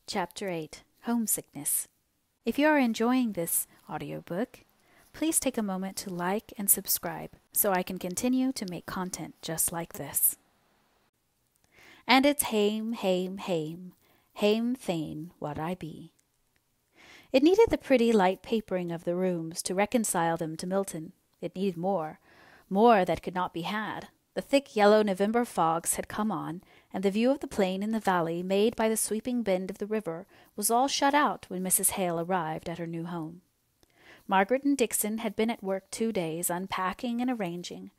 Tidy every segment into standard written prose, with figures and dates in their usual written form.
Chapter 8, Homesickness. If you are enjoying this audiobook, please take a moment to like and subscribe so I can continue to make content just like this. And it's hame, hame, hame, hame fain what I be. It needed the pretty light papering of the rooms to reconcile them to Milton. It needed more that could not be had. The thick yellow November fogs had come on, and the view of the plain in the valley made by the sweeping bend of the river was all shut out when Mrs. Hale arrived at her new home. Margaret and Dixon had been at work 2 days, unpacking and arranging,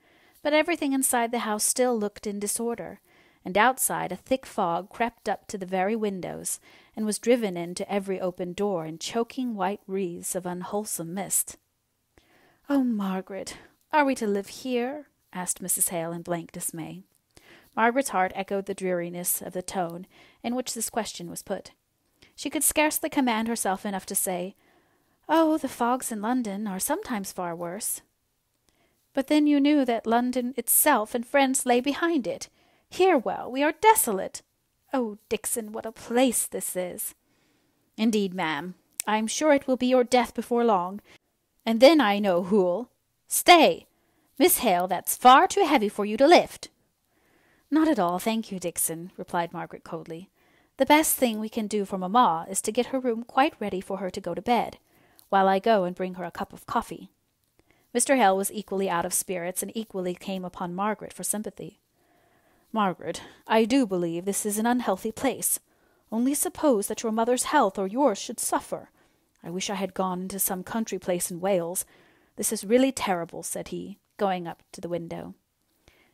but everything inside the house still looked in disorder, and outside a thick fog crept up to the very windows and was driven into every open door in choking white wreaths of unwholesome mist. "Oh, Margaret, are we to live here?" asked Mrs. Hale in blank dismay. Margaret's heart echoed the dreariness of the tone in which this question was put. She could scarcely command herself enough to say, "Oh, the fogs in London are sometimes far worse." "But then you knew that London itself and friends lay behind it. Here, well, we are desolate. Oh, Dixon, what a place this is!" "Indeed, ma'am, I am sure it will be your death before long, and then I know who'll— Stay! Miss Hale, that's far too heavy for you to lift." "Not at all, thank you, Dixon," replied Margaret coldly. "The best thing we can do for mamma is to get her room quite ready for her to go to bed, while I go and bring her a cup of coffee." Mr. Hale was equally out of spirits and equally came upon Margaret for sympathy. "Margaret, I do believe this is an unhealthy place. Only suppose that your mother's health or yours should suffer. I wish I had gone into some country place in Wales. This is really terrible," said he, going up to the window.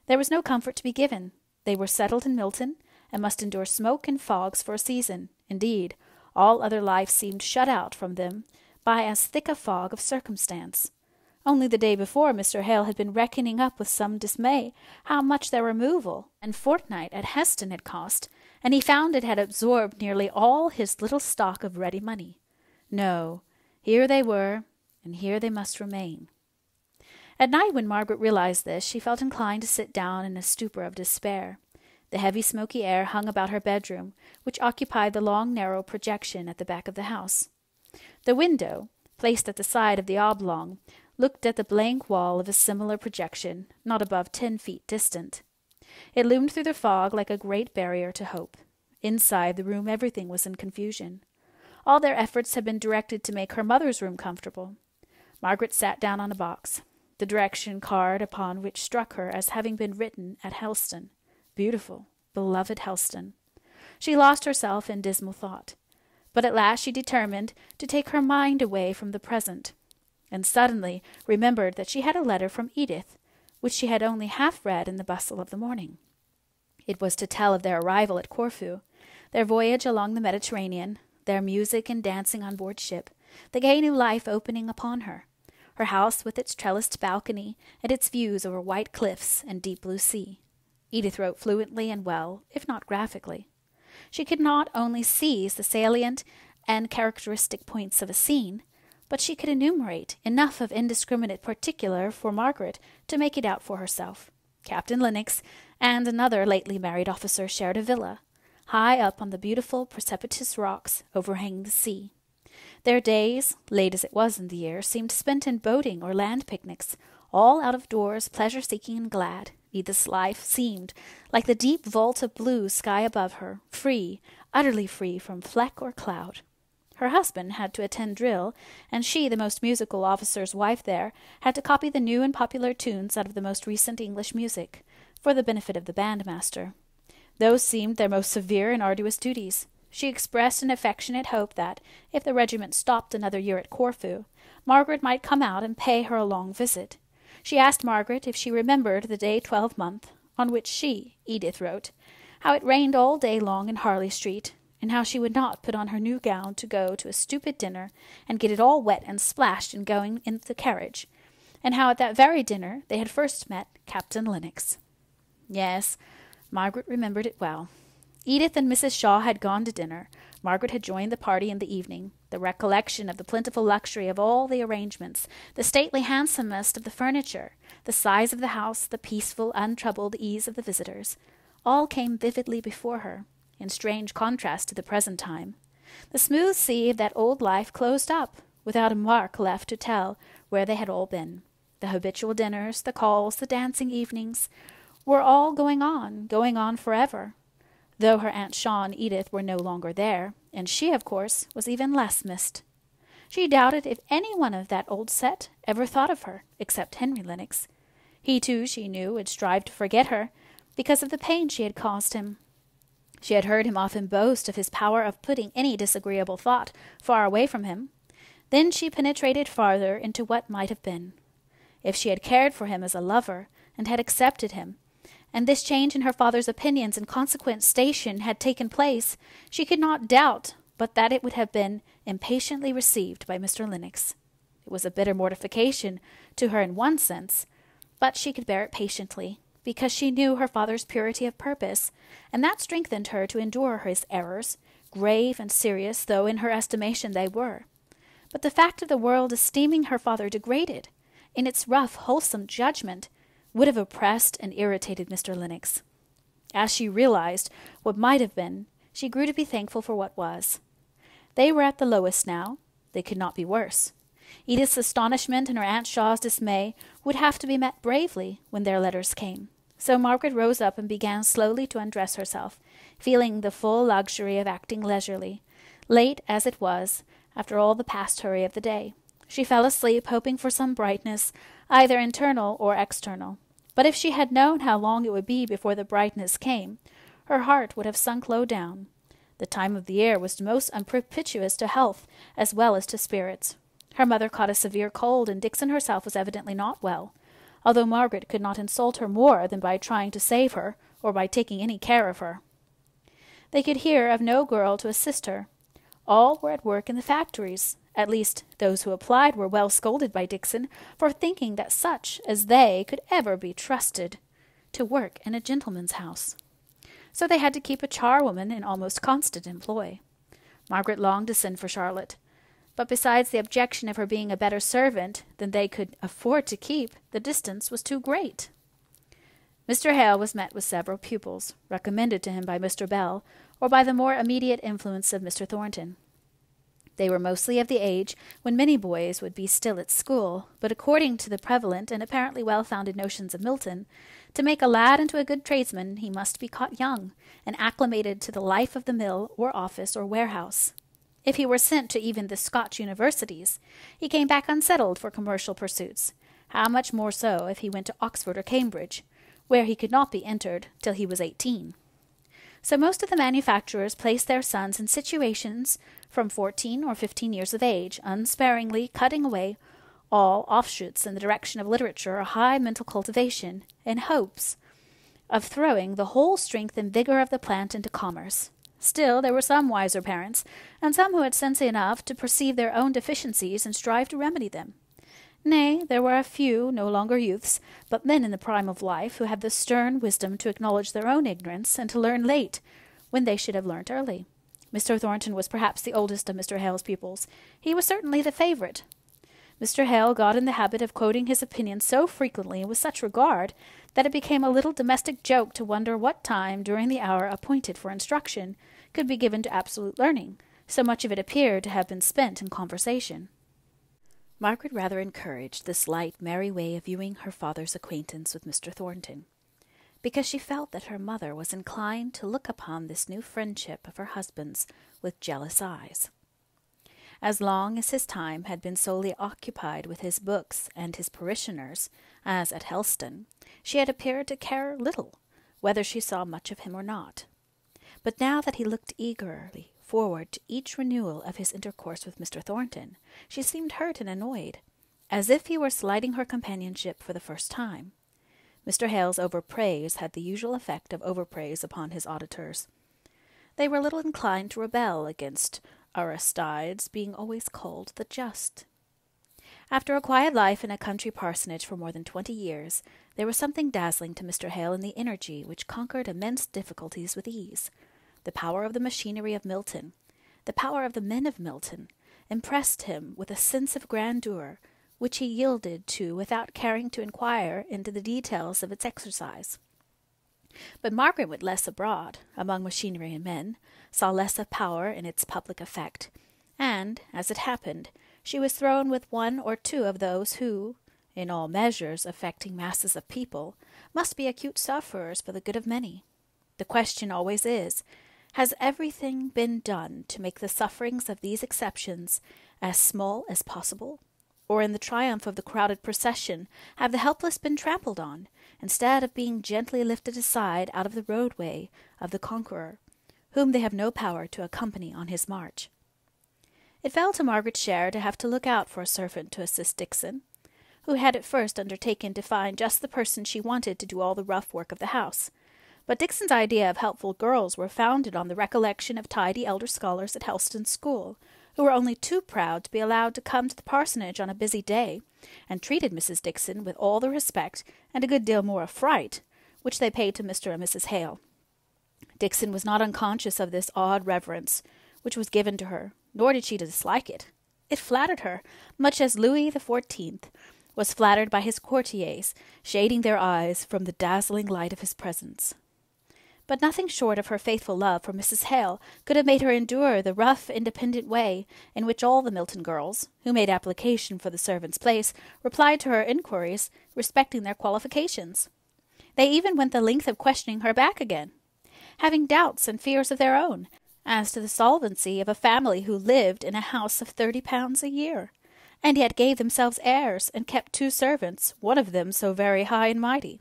There was no comfort to be given. They were settled in Milton, and must endure smoke and fogs for a season. Indeed, all other life seemed shut out from them by as thick a fog of circumstance. Only the day before Mr. Hale had been reckoning up with some dismay how much their removal and fortnight at Heston had cost, and he found it had absorbed nearly all his little stock of ready money. No, here they were, and here they must remain. At night, when Margaret realized this, she felt inclined to sit down in a stupor of despair. The heavy smoky air hung about her bedroom, which occupied the long narrow projection at the back of the house. The window, placed at the side of the oblong, looked at the blank wall of a similar projection, not above 10 feet distant. It loomed through the fog like a great barrier to hope. Inside the room everything was in confusion. All their efforts had been directed to make her mother's room comfortable. Margaret sat down on a box. The direction card upon which struck her as having been written at Helston. Beautiful, beloved Helston. She lost herself in dismal thought. But at last she determined to take her mind away from the present, and suddenly remembered that she had a letter from Edith, which she had only half read in the bustle of the morning. It was to tell of their arrival at Corfu, their voyage along the Mediterranean, their music and dancing on board ship, the gay new life opening upon her. Her house with its trellised balcony and its views over white cliffs and deep blue sea. Edith wrote fluently and well, if not graphically. She could not only seize the salient and characteristic points of a scene, but she could enumerate enough of indiscriminate particular for Margaret to make it out for herself. Captain Lennox and another lately married officer shared a villa, high up on the beautiful precipitous rocks overhanging the sea. Their days, late as it was in the year, seemed spent in boating or land picnics, all out of doors, pleasure-seeking and glad. Edith's life seemed like the deep vault of blue sky above her, free, utterly free from fleck or cloud. Her husband had to attend drill, and she, the most musical officer's wife there, had to copy the new and popular tunes out of the most recent English music, for the benefit of the bandmaster. Those seemed their most severe and arduous duties. She expressed an affectionate hope that, if the regiment stopped another year at Corfu, Margaret might come out and pay her a long visit. She asked Margaret if she remembered the day 12-month, on which she, Edith, wrote, how it rained all day long in Harley Street, and how she would not put on her new gown to go to a stupid dinner and get it all wet and splashed in going in the carriage, and how at that very dinner they had first met Captain Lennox. Yes, Margaret remembered it well. Edith and Mrs. Shaw had gone to dinner. Margaret had joined the party in the evening. The recollection of the plentiful luxury of all the arrangements, the stately handsomest of the furniture, the size of the house, the peaceful, untroubled ease of the visitors, all came vividly before her, in strange contrast to the present time. The smooth sea of that old life closed up, without a mark left to tell where they had all been. The habitual dinners, the calls, the dancing evenings, were all going on forever, though her Aunt Shaw and Edith were no longer there, and she, of course, was even less missed. She doubted if any one of that old set ever thought of her, except Henry Lennox. He, too, she knew, would strive to forget her, because of the pain she had caused him. She had heard him often boast of his power of putting any disagreeable thought far away from him. Then she penetrated farther into what might have been. If she had cared for him as a lover, and had accepted him, and this change in her father's opinions and consequent station had taken place, she could not doubt but that it would have been impatiently received by Mr. Lennox. It was a bitter mortification to her in one sense, but she could bear it patiently, because she knew her father's purity of purpose, and that strengthened her to endure his errors, grave and serious though in her estimation they were. But the fact of the world esteeming her father degraded, in its rough, wholesome judgment, would have oppressed and irritated Mr. Lennox. As she realized what might have been, she grew to be thankful for what was. They were at the lowest now. They could not be worse. Edith's astonishment and her Aunt Shaw's dismay would have to be met bravely when their letters came. So Margaret rose up and began slowly to undress herself, feeling the full luxury of acting leisurely, late as it was, after all the past hurry of the day. She fell asleep, hoping for some brightness, either internal or external. But if she had known how long it would be before the brightness came, her heart would have sunk low down. The time of the year was most unpropitious to health as well as to spirits. Her mother caught a severe cold, and Dixon herself was evidently not well, although Margaret could not insult her more than by trying to save her, or by taking any care of her. They could hear of no girl to assist her. All were at work in the factories. At least those who applied were well scolded by Dixon for thinking that such as they could ever be trusted to work in a gentleman's house. So they had to keep a charwoman in almost constant employ. Margaret longed to send for Charlotte, but besides the objection of her being a better servant than they could afford to keep, the distance was too great. Mr. Hale was met with several pupils, recommended to him by Mr. Bell, or by the more immediate influence of Mr. Thornton. They were mostly of the age when many boys would be still at school, but according to the prevalent and apparently well-founded notions of Milton, to make a lad into a good tradesman he must be caught young, and acclimated to the life of the mill or office or warehouse. If he were sent to even the Scotch universities, he came back unsettled for commercial pursuits. How much more so if he went to Oxford or Cambridge, where he could not be entered till he was 18. So most of the manufacturers placed their sons in situations from 14 or 15 years of age, unsparingly cutting away all offshoots in the direction of literature or high mental cultivation, in hopes of throwing the whole strength and vigor of the plant into commerce. Still, there were some wiser parents, and some who had sense enough to perceive their own deficiencies and strive to remedy them. Nay, there were a few, no longer youths, but men in the prime of life, who had the stern wisdom to acknowledge their own ignorance, and to learn late, when they should have learnt early. Mr. Thornton was perhaps the oldest of Mr. Hale's pupils. He was certainly the favourite. Mr. Hale got in the habit of quoting his opinions so frequently and with such regard that it became a little domestic joke to wonder what time during the hour appointed for instruction could be given to absolute learning. So much of it appeared to have been spent in conversation. Margaret rather encouraged this light, merry way of viewing her father's acquaintance with Mr. Thornton, because she felt that her mother was inclined to look upon this new friendship of her husband's with jealous eyes. As long as his time had been solely occupied with his books and his parishioners, as at Helston, she had appeared to care little whether she saw much of him or not. But now that he looked eagerly forward to each renewal of his intercourse with Mr. Thornton, she seemed hurt and annoyed, as if he were slighting her companionship for the first time. Mr. Hale's overpraise had the usual effect of overpraise upon his auditors. They were little inclined to rebel against Aristides being always called the just. After a quiet life in a country parsonage for more than 20 years, there was something dazzling to Mr. Hale in the energy which conquered immense difficulties with ease. The power of the machinery of Milton, the power of the men of Milton, impressed him with a sense of grandeur, which he yielded to without caring to inquire into the details of its exercise. But Margaret went less abroad, among machinery and men, saw less of power in its public effect, and, as it happened, she was thrown with one or two of those who, in all measures affecting masses of people, must be acute sufferers for the good of many. The question always is, has everything been done to make the sufferings of these exceptions as small as possible? Or in the triumph of the crowded procession have the helpless been trampled on, instead of being gently lifted aside out of the roadway of the conqueror, whom they have no power to accompany on his march? It fell to Margaret's share to have to look out for a servant to assist Dickson, who had at first undertaken to find just the person she wanted to do all the rough work of the house. But Dickson's idea of helpful girls were founded on the recollection of tidy elder scholars at Helston's school, who were only too proud to be allowed to come to the parsonage on a busy day, and treated Mrs. Dickson with all the respect and a good deal more of fright which they paid to Mr. and Mrs. Hale. Dickson was not unconscious of this odd reverence which was given to her, nor did she dislike it. It flattered her, much as Louis XIV was flattered by his courtiers, shading their eyes from the dazzling light of his presence. But nothing short of her faithful love for Mrs. Hale could have made her endure the rough, independent way in which all the Milton girls, who made application for the servant's place, replied to her inquiries respecting their qualifications. They even went the length of questioning her back again, having doubts and fears of their own as to the solvency of a family who lived in a house of £30 a year, and yet gave themselves airs and kept 2 servants, one of them so very high and mighty.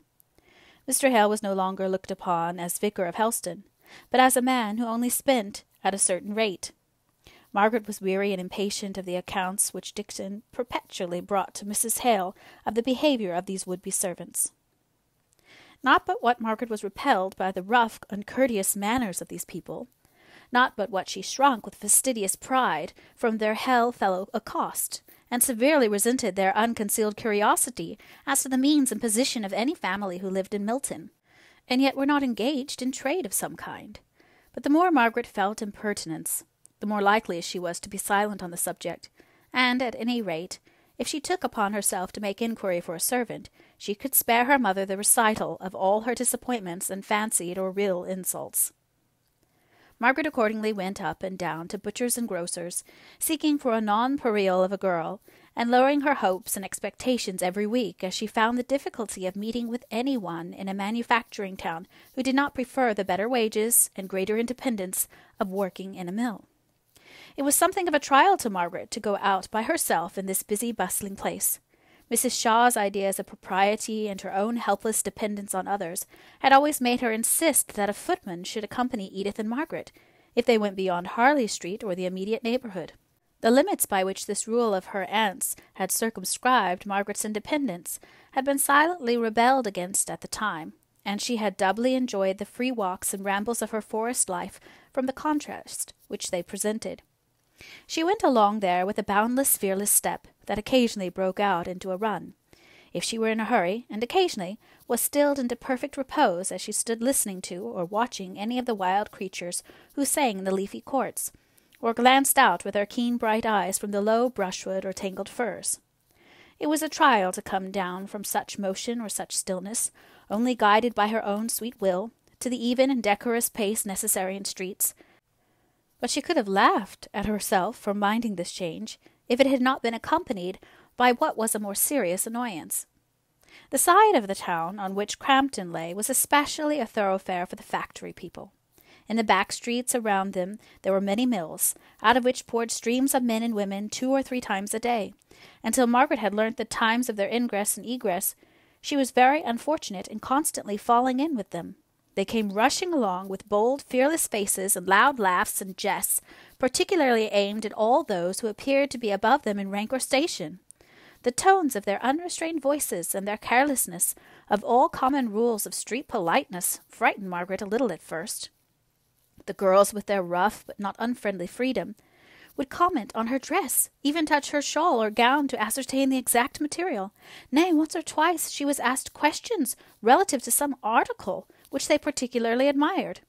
Mr. Hale was no longer looked upon as vicar of Helston, but as a man who only spent at a certain rate. Margaret was weary and impatient of the accounts which Dickson perpetually brought to Mrs. Hale of the behaviour of these would-be servants. Not but what Margaret was repelled by the rough, uncourteous manners of these people, not but what she shrunk with fastidious pride from their hell-fellow accost, and severely resented their unconcealed curiosity as to the means and position of any family who lived in Milton, and yet were not engaged in trade of some kind. But the more Margaret felt impertinence, the more likely she was to be silent on the subject, and, at any rate, if she took upon herself to make inquiry for a servant, she could spare her mother the recital of all her disappointments and fancied or real insults. Margaret accordingly went up and down to butchers and grocers, seeking for a nonpareil of a girl, and lowering her hopes and expectations every week as she found the difficulty of meeting with any one in a manufacturing town who did not prefer the better wages and greater independence of working in a mill. It was something of a trial to Margaret to go out by herself in this busy, bustling place. Mrs. Shaw's ideas of propriety and her own helpless dependence on others had always made her insist that a footman should accompany Edith and Margaret, if they went beyond Harley Street or the immediate neighbourhood. The limits by which this rule of her aunt's had circumscribed Margaret's independence had been silently rebelled against at the time, and she had doubly enjoyed the free walks and rambles of her forest life from the contrast which they presented. She went along there with a boundless, fearless step that occasionally broke out into a run, if she were in a hurry, and occasionally was stilled into perfect repose as she stood listening to or watching any of the wild creatures who sang in the leafy courts, or glanced out with her keen bright eyes from the low brushwood or tangled firs. It was a trial to come down from such motion or such stillness, only guided by her own sweet will, to the even and decorous pace necessary in streets. But she could have laughed at herself for minding this change, if it had not been accompanied by what was a more serious annoyance. The side of the town on which Crampton lay was especially a thoroughfare for the factory people. In the back streets around them there were many mills, out of which poured streams of men and women 2 or 3 times a day. Until Margaret had learnt the times of their ingress and egress, she was very unfortunate in constantly falling in with them. They came rushing along with bold, fearless faces and loud laughs and jests, particularly aimed at all those who appeared to be above them in rank or station. The tones of their unrestrained voices and their carelessness of all common rules of street politeness frightened Margaret a little at first. The girls, with their rough but not unfriendly freedom, would comment on her dress, even touch her shawl or gown to ascertain the exact material. Nay, once or twice she was asked questions relative to some article which they particularly admired.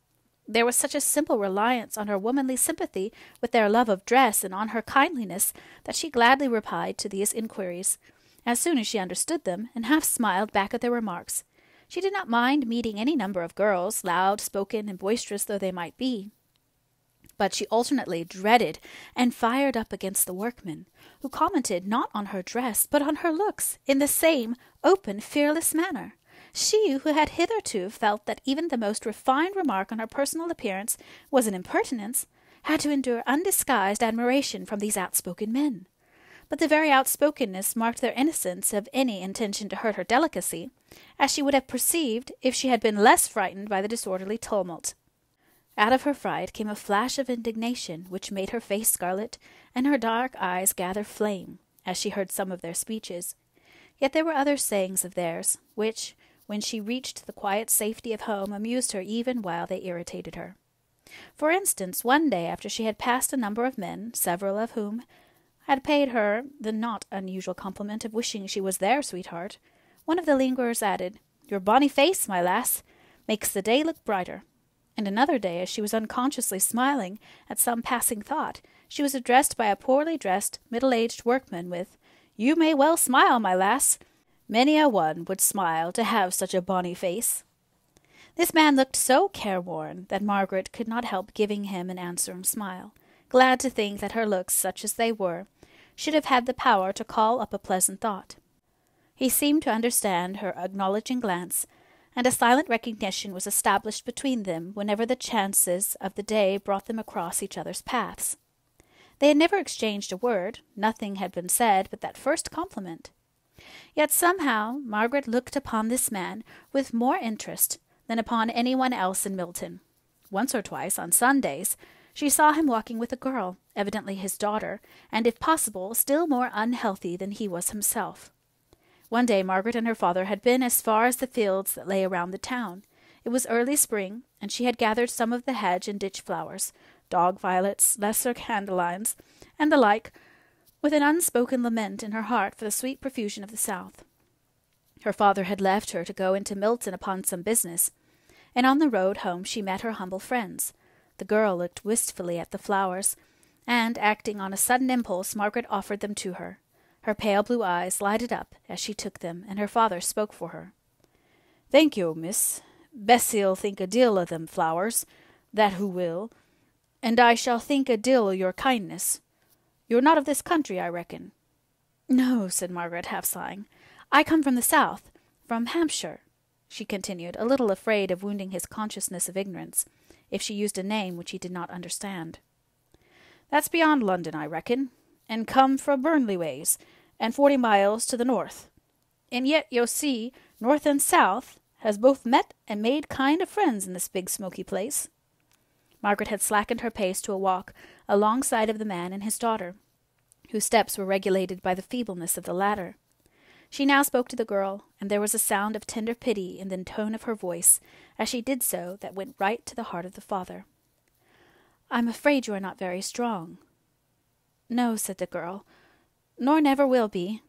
There was such a simple reliance on her womanly sympathy with their love of dress and on her kindliness that she gladly replied to these inquiries, as soon as she understood them, and half smiled back at their remarks. She did not mind meeting any number of girls, loud-spoken and boisterous though they might be. But she alternately dreaded and fired up against the workmen, who commented not on her dress, but on her looks, in the same open, fearless manner. She, who had hitherto felt that even the most refined remark on her personal appearance was an impertinence, had to endure undisguised admiration from these outspoken men. But the very outspokenness marked their innocence of any intention to hurt her delicacy, as she would have perceived if she had been less frightened by the disorderly tumult. Out of her fright came a flash of indignation which made her face scarlet and her dark eyes gather flame, as she heard some of their speeches. Yet there were other sayings of theirs, which, when she reached the quiet safety of home, amused her even while they irritated her. For instance, one day after she had passed a number of men, several of whom had paid her the not unusual compliment of wishing she was their sweetheart, one of the lingerers added, "Your bonny face, my lass, makes the day look brighter." And another day, as she was unconsciously smiling at some passing thought, she was addressed by a poorly dressed, middle-aged workman with, "You may well smile, my lass. Many a one would smile to have such a bonny face." This man looked so careworn that Margaret could not help giving him an answering smile, glad to think that her looks, such as they were, should have had the power to call up a pleasant thought. He seemed to understand her acknowledging glance, and a silent recognition was established between them whenever the chances of the day brought them across each other's paths. They had never exchanged a word, nothing had been said but that first compliment. Yet somehow Margaret looked upon this man with more interest than upon anyone else in Milton. Once or twice, on Sundays, she saw him walking with a girl, evidently his daughter, and if possible, still more unhealthy than he was himself. One day Margaret and her father had been as far as the fields that lay around the town. It was early spring, and she had gathered some of the hedge and ditch flowers, dog violets, lesser dandelions, and the like, with an unspoken lament in her heart for the sweet profusion of the south. Her father had left her to go into Milton upon some business, and on the road home she met her humble friends. The girl looked wistfully at the flowers, and, acting on a sudden impulse, Margaret offered them to her. Her pale blue eyes lighted up as she took them, and her father spoke for her. "Thank you, miss. Bessie'll think a deal o' them flowers, that who will, and I shall think a deal o' your kindness. You're not of this country, I reckon." "No," said Margaret, half sighing. "I come from the south, from Hampshire," she continued, a little afraid of wounding his consciousness of ignorance, if she used a name which he did not understand. "That's beyond London, I reckon, and come fra Burnley ways, and 40 miles to the north. And yet, yo see, north and south has both met and made kind of friends in this big smoky place." Margaret had slackened her pace to a walk alongside of the man and his daughter, whose steps were regulated by the feebleness of the latter. She now spoke to the girl, and there was a sound of tender pity in the tone of her voice as she did so that went right to the heart of the father. "I'm afraid you are not very strong." "No," said the girl, "nor never will be."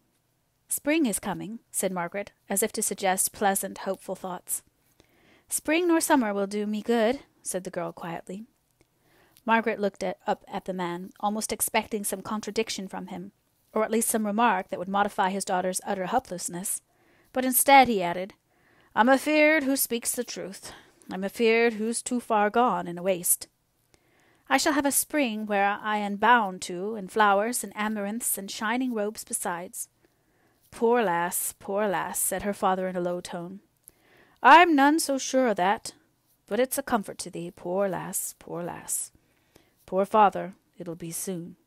"Spring is coming," said Margaret, as if to suggest pleasant, hopeful thoughts. "Spring nor summer will do me good," said the girl quietly. Margaret looked up at the man, almost expecting some contradiction from him, or at least some remark that would modify his daughter's utter helplessness. But instead he added, "I'm afeard who speaks the truth. I'm afeard who's too far gone in a waste. I shall have a spring where I am bound to, and flowers and amaranths and shining robes besides." Poor lass," said her father in a low tone. "I'm none so sure o' that, but it's a comfort to thee, poor lass, poor lass. Poor father, it'll be soon."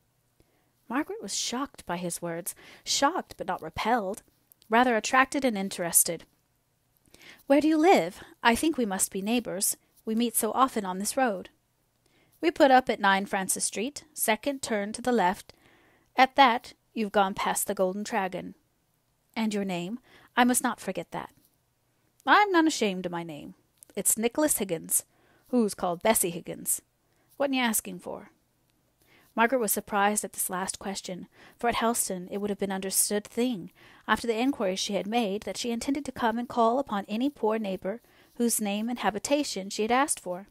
Margaret was shocked by his words, shocked but not repelled, rather attracted and interested. "Where do you live? I think we must be neighbours. We meet so often on this road." "We put up at 9 Francis Street, second turn to the left. At that you've gone past the Golden Dragon." "And your name? I must not forget that." "I'm none ashamed of my name. It's Nicholas Higgins, who's called Bessie Higgins. What'n you asking for?" Margaret was surprised at this last question, for at Helston it would have been understood thing, after the inquiries she had made, that she intended to come and call upon any poor neighbour whose name and habitation she had asked for.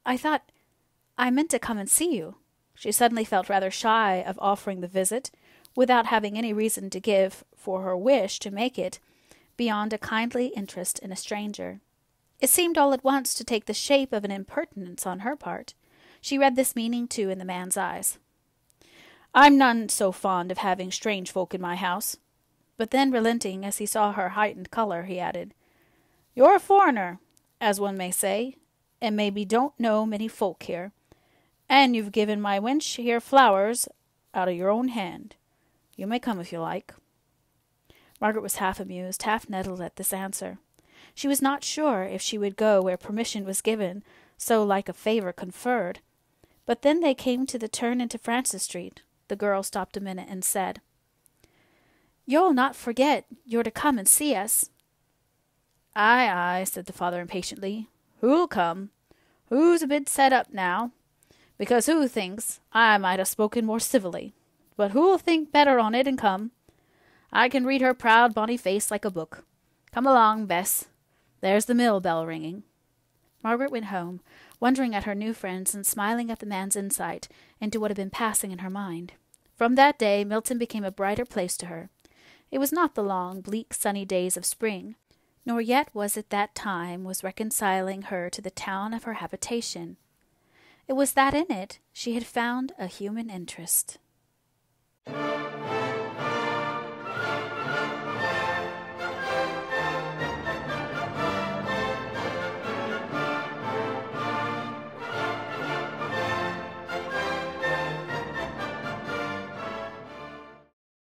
I meant to come and see you." She suddenly felt rather shy of offering the visit, without having any reason to give for her wish to make it, beyond a kindly interest in a stranger. It seemed all at once to take the shape of an impertinence on her part. She read this meaning, too, in the man's eyes. "I'm none so fond of having strange folk in my house." But then, relenting as he saw her heightened colour, he added, "You're a foreigner, as one may say, and maybe don't know many folk here. And you've given my wench here flowers out of your own hand. You may come if you like." Margaret was half amused, half nettled at this answer. She was not sure if she would go where permission was given, so like a favour conferred. But then they came to the turn into Francis Street. The girl stopped a minute and said, "You'll not forget you're to come and see us." "Aye, aye," said the father impatiently. "Who'll come? Who's a bit set up now? Because who thinks I might have spoken more civilly. But who'll think better on it and come? I can read her proud bonny face like a book. Come along, Bess. There's the mill bell ringing." Margaret went home, wondering at her new friends and smiling at the man's insight into what had been passing in her mind. From that day Milton became a brighter place to her. It was not the long, bleak, sunny days of spring, nor yet was it that time was reconciling her to the town of her habitation. It was that in it she had found a human interest.